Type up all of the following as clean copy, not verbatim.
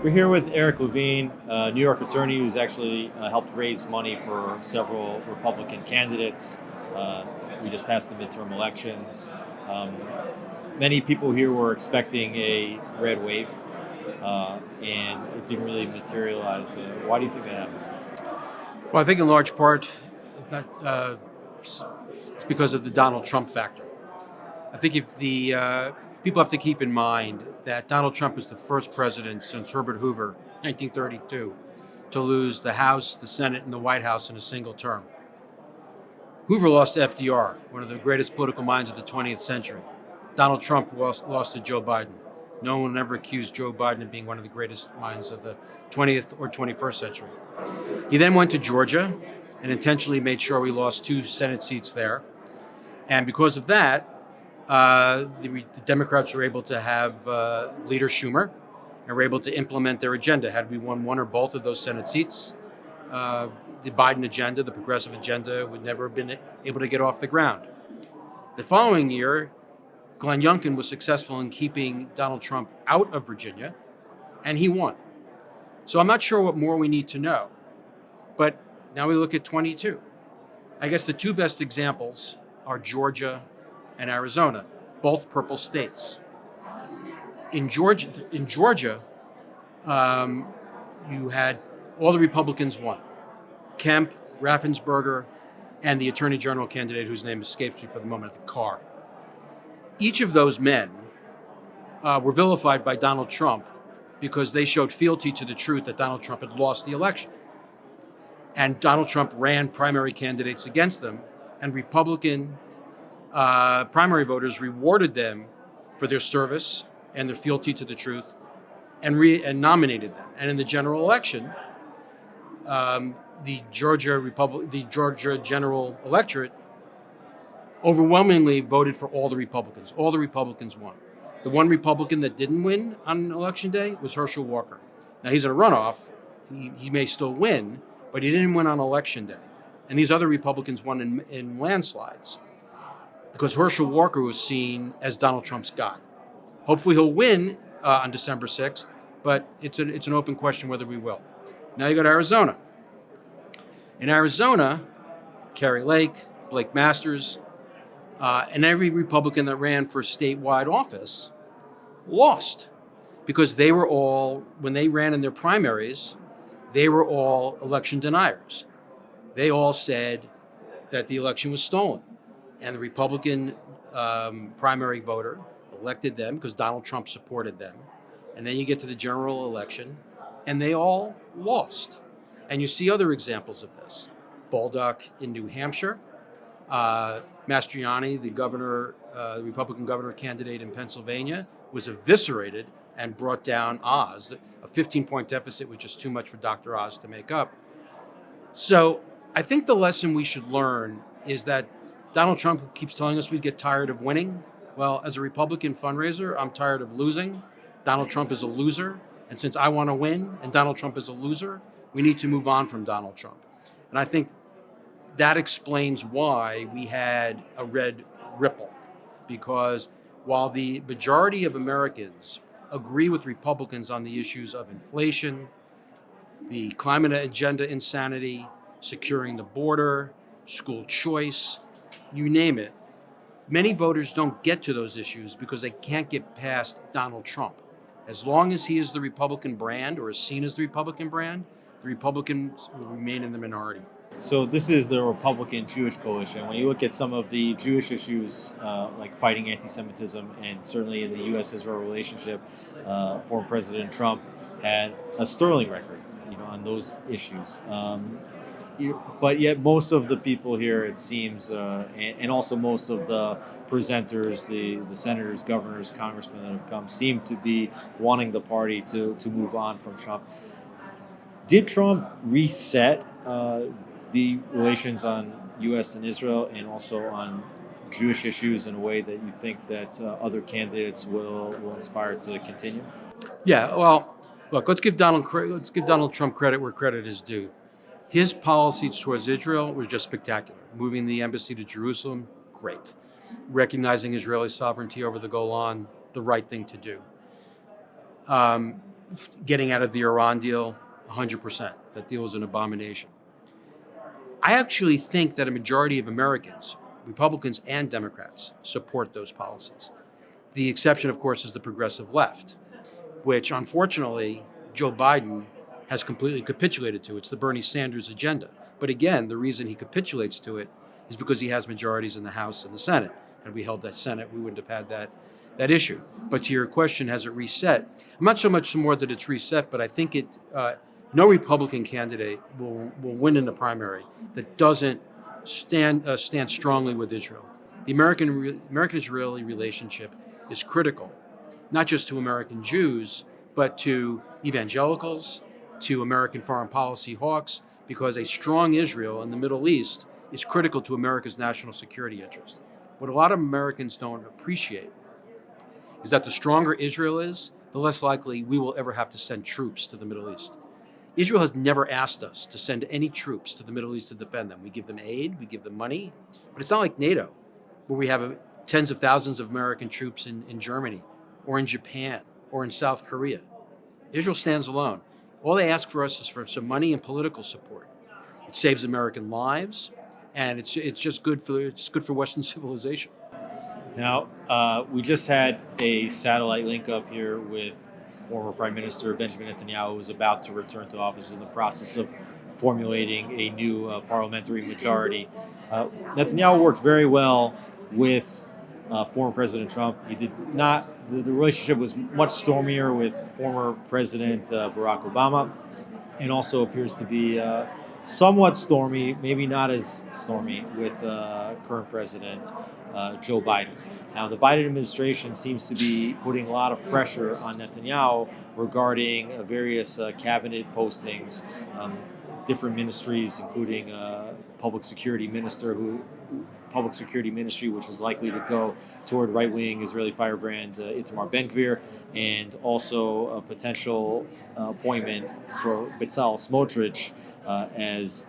We're here with Eric Levine, a New York attorney who's actually helped raise money for several Republican candidates. We just passed the midterm elections. Um, Many people here were expecting a red wave, and it didn't really materialize. Why do you think that happened? Well, I think in large part that it's because of the Donald Trump factor. I think if the people have to keep in mind that Donald Trump was the first president since Herbert Hoover, 1932, to lose the House, the Senate, and the White House in a single term. Hoover lost to FDR, one of the greatest political minds of the 20th century. Donald Trump lost to Joe Biden. No one ever accused Joe Biden of being one of the greatest minds of the 20th or 21st century. He then went to Georgia and intentionally made sure we lost 2 Senate seats there. And because of that, the Democrats were able to have Leader Schumer and were able to implement their agenda. Had we won one or both of those Senate seats, the Biden agenda, the progressive agenda, would never have been able to get off the ground. The following year, Glenn Youngkin was successful in keeping Donald Trump out of Virginia, and he won. So I'm not sure what more we need to know. But now we look at 22. I guess the 2 best examples are Georgia and Arizona, both purple states. In Georgia, you had all the Republicans won. Kemp, Raffensperger, and the Attorney General candidate whose name escapes me for the moment, the Carr. Each of those men were vilified by Donald Trump because they showed fealty to the truth that Donald Trump had lost the election. And Donald Trump ran primary candidates against them, and Republican primary voters rewarded them for their service and their fealty to the truth and nominated them. And in the general election, the Georgia general electorate overwhelmingly voted for all the Republicans. All the Republicans won. The one Republican that didn't win on election day was Herschel Walker. Now he's in a runoff. He may still win, but he didn't win on election day. And these other Republicans won in landslides because Herschel Walker was seen as Donald Trump's guy. Hopefully he'll win on December 6th, but it's an open question whether we will. Now you go to Arizona. In Arizona, Kari Lake, Blake Masters, and every Republican that ran for statewide office lost because they were all, when they ran in their primaries, they were all election deniers. They all said that the election was stolen. And the Republican primary voter elected them because Donald Trump supported them. And then you get to the general election, and they all lost. And you see other examples of this. Baldock in New Hampshire, Mastriani, the Republican governor candidate in Pennsylvania, was eviscerated and brought down Oz. A 15-point deficit was just too much for Dr. Oz to make up. So I think the lesson we should learn is that Donald Trump keeps telling us we'd get tired of winning. Well, as a Republican fundraiser, I'm tired of losing. Donald Trump is a loser. And since I want to win and Donald Trump is a loser, we need to move on from Donald Trump. And I think that explains why we had a red ripple. Because while the majority of Americans agree with Republicans on the issues of inflation, the climate agenda insanity, securing the border, school choice, you name it, many voters don't get to those issues because they can't get past Donald Trump. As long as he is the Republican brand or is seen as the Republican brand, the Republicans will remain in the minority. So this is the Republican-Jewish coalition. When you look at some of the Jewish issues, like fighting anti-Semitism, and certainly in the U.S.-Israel relationship, former President Trump had a sterling record, on those issues. But yet most of the people here, it seems, and also most of the presenters, the senators, governors, congressmen that have come, seem to be wanting the party to move on from Trump. Did Trump reset the relations on U.S. and Israel and also on Jewish issues in a way that you think that other candidates will inspire to continue? Yeah, well, look, let's give Donald Trump credit where credit is due. His policies towards Israel was just spectacular. Moving the embassy to Jerusalem, great. Recognizing Israeli sovereignty over the Golan, the right thing to do. getting out of the Iran deal, 100%. That deal was an abomination. I actually think that a majority of Americans, Republicans and Democrats, support those policies. The exception, of course, is the progressive left, which unfortunately Joe Biden has completely capitulated to. It's the Bernie Sanders agenda. But again, the reason he capitulates to it is because he has majorities in the House and the Senate. Had we held that Senate, we wouldn't have had that issue. But to your question, has it reset? I'm not so much more that it's reset, but I think no Republican candidate will win in the primary that doesn't stand strongly with Israel. The American-Israeli relationship is critical, not just to American Jews, but to evangelicals, to American foreign policy hawks, because a strong Israel in the Middle East is critical to America's national security interest. What a lot of Americans don't appreciate is that the stronger Israel is, the less likely we will ever have to send troops to the Middle East. Israel has never asked us to send any troops to the Middle East to defend them. We give them aid, we give them money, but it's not like NATO, where we have tens of thousands of American troops in Germany, or in Japan, or in South Korea. Israel stands alone. All they ask for us is for some money and political support. It saves American lives, and it's just good for Western civilization. Now, we just had a satellite link up here with former Prime Minister Benjamin Netanyahu, who is about to return to office in the process of formulating a new parliamentary majority. Netanyahu worked very well with former President Trump. He did not. The relationship was much stormier with former President Barack Obama, and also appears to be somewhat stormy, maybe not as stormy, with current President Joe Biden. Now, the Biden administration seems to be putting a lot of pressure on Netanyahu regarding various cabinet postings, different ministries, including public security ministry, which is likely to go toward right-wing Israeli firebrand Itamar Ben-Gvir, and also a potential appointment for Bezalel Smotrich as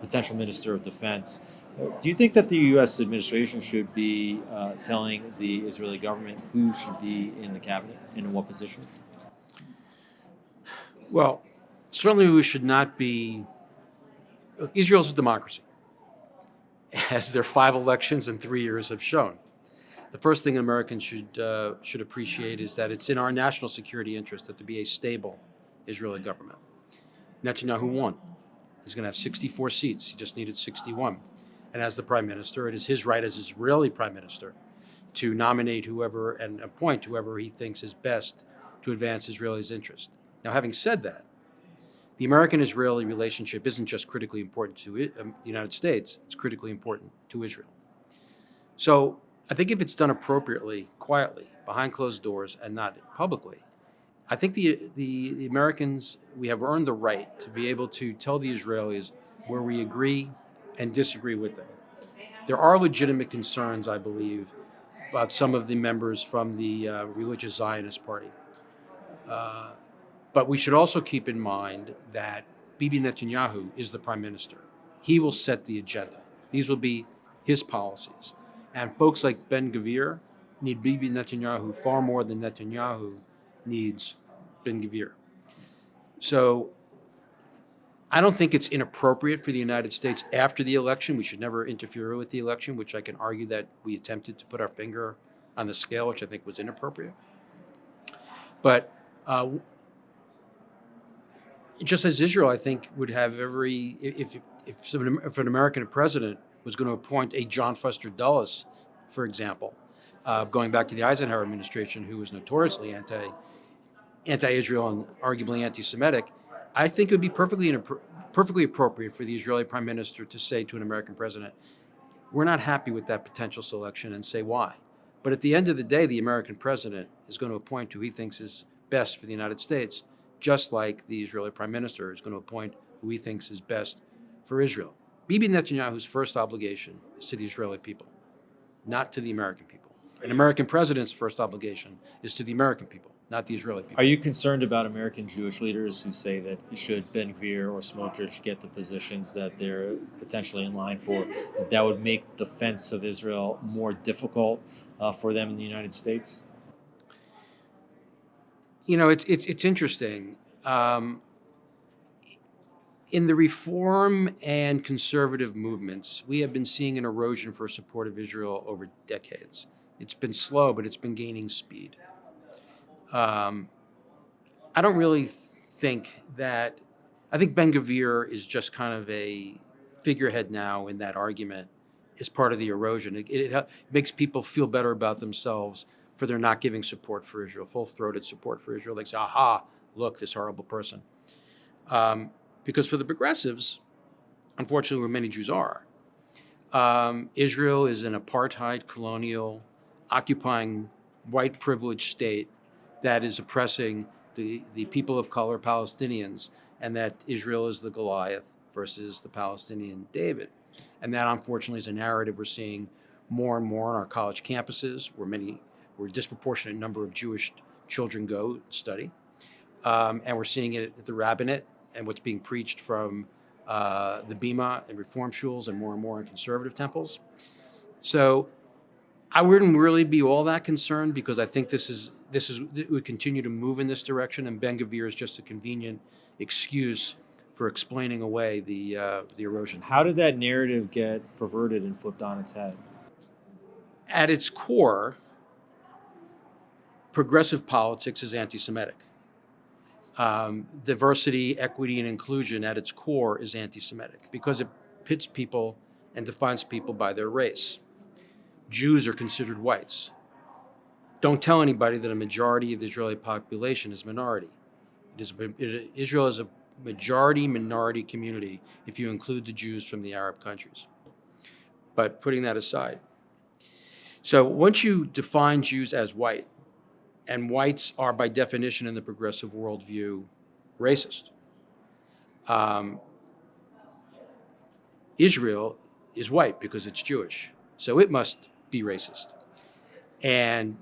potential Minister of Defense. Do you think that the U.S. administration should be telling the Israeli government who should be in the cabinet and in what positions? Well, certainly we should not be. Israel's a democracy, as their 5 elections in 3 years have shown. The first thing Americans should appreciate is that it's in our national security interest that there be a stable Israeli government. Netanyahu won. He's going to have 64 seats. He just needed 61. And as the prime minister, it is his right as Israeli prime minister to nominate whoever and appoint whoever he thinks is best to advance Israel's interest. Now, having said that, the American-Israeli relationship isn't just critically important to the United States, it's critically important to Israel. So I think if it's done appropriately, quietly, behind closed doors, and not publicly, I think the Americans, we have earned the right to be able to tell the Israelis where we agree and disagree with them. There are legitimate concerns, I believe, about some of the members from the religious Zionist party. But we should also keep in mind that Bibi Netanyahu is the prime minister. He will set the agenda. These will be his policies. And folks like Ben-Gvir need Bibi Netanyahu far more than Netanyahu needs Ben-Gvir. So I don't think it's inappropriate for the United States after the election. We should never interfere with the election, which I can argue that we attempted to put our finger on the scale, which I think was inappropriate. But just as Israel, I think, would have every, if an American president was going to appoint a John Foster Dulles, for example, going back to the Eisenhower administration, who was notoriously anti-Israel and arguably anti-Semitic, I think it would be perfectly appropriate for the Israeli prime minister to say to an American president, we're not happy with that potential selection, and say why. But at the end of the day, the American president is going to appoint who he thinks is best for the United States, just like the Israeli prime minister is going to appoint who he thinks is best for Israel. Bibi Netanyahu's first obligation is to the Israeli people, not to the American people. An American president's first obligation is to the American people, not the Israeli people. Are you concerned about American Jewish leaders who say that should Ben-Gvir or Smotrich get the positions that they're potentially in line for, that would make defense of Israel more difficult for them in the United States? It's interesting. In the reform and conservative movements, we have been seeing an erosion for support of Israel over decades. It's been slow, but it's been gaining speed. Um, I don't really think that. I think Ben Gvir is just kind of a figurehead now in that argument as part of the erosion. It makes people feel better about themselves for their not giving support for Israel, full-throated support for Israel. They say, aha, look, this horrible person. Because for the progressives, unfortunately, where many Jews are, Israel is an apartheid, colonial, occupying, white privileged state that is oppressing the people of color, Palestinians, and that Israel is the Goliath versus the Palestinian David. And that, unfortunately, is a narrative we're seeing more and more on our college campuses, where a disproportionate number of Jewish children go study. And we're seeing it at the rabbinate and what's being preached from the Bima and Reform shuls and more in conservative temples. So I wouldn't really be all that concerned, because I think it would continue to move in this direction, and Ben Gvir is just a convenient excuse for explaining away the erosion. How did that narrative get perverted and flipped on its head? At its core, progressive politics is anti-Semitic. Diversity, equity, and inclusion at its core is anti-Semitic because it pits people and defines people by their race. Jews are considered whites. Don't tell anybody that a majority of the Israeli population is minority. Israel is a majority minority community if you include the Jews from the Arab countries. But putting that aside, so once you define Jews as white, and whites are by definition in the progressive worldview racist, Israel is white because it's Jewish, so it must be racist. And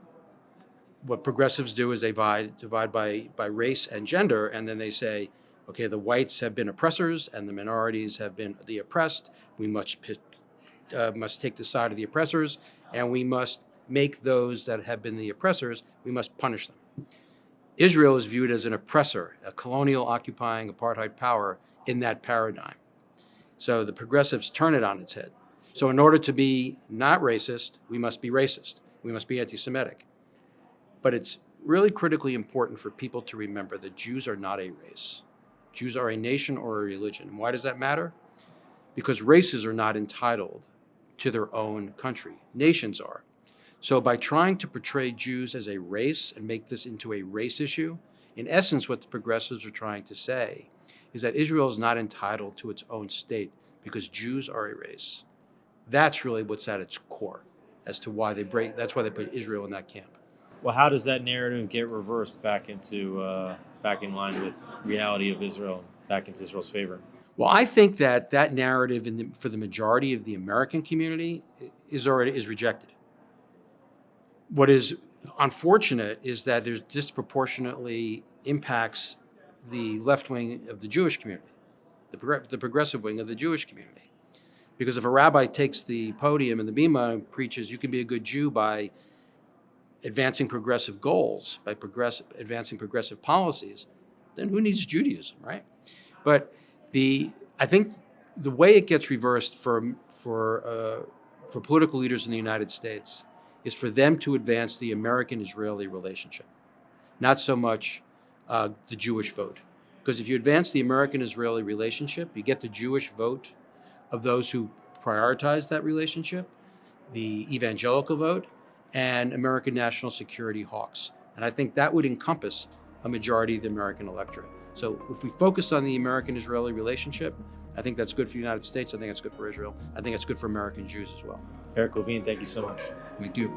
what progressives do is they divide by race and gender, and then they say, okay, the whites have been oppressors and the minorities have been the oppressed. We must take the side of the oppressors, and we must make those that have been the oppressors, we must punish them. Israel is viewed as an oppressor, a colonial occupying apartheid power in that paradigm. So the progressives turn it on its head. So in order to be not racist, we must be racist. We must be anti-Semitic. But it's really critically important for people to remember that Jews are not a race. Jews are a nation or a religion. And why does that matter? Because races are not entitled to their own country. Nations are. So by trying to portray Jews as a race and make this into a race issue, in essence, what the progressives are trying to say is that Israel is not entitled to its own state because Jews are a race. That's really what's at its core as to why that's why they put Israel in that camp. Well, how does that narrative get reversed back in line with reality of Israel, back into Israel's favor? Well, I think that narrative for the majority of the American community is rejected. What is unfortunate is that it disproportionately impacts the left wing of the Jewish community, the progressive wing of the Jewish community. Because if a rabbi takes the podium and the bima and preaches, you can be a good Jew by advancing progressive goals, by advancing progressive policies, then who needs Judaism, right? But I think the way it gets reversed for political leaders in the United States is for them to advance the American-Israeli relationship, not so much the Jewish vote. Because if you advance the American-Israeli relationship, you get the Jewish vote of those who prioritize that relationship, the evangelical vote, and American national security hawks. And I think that would encompass a majority of the American electorate. So if we focus on the American-Israeli relationship, I think that's good for the United States. I think it's good for Israel. I think it's good for American Jews as well. Eric Levine, thank you so much. Thank you.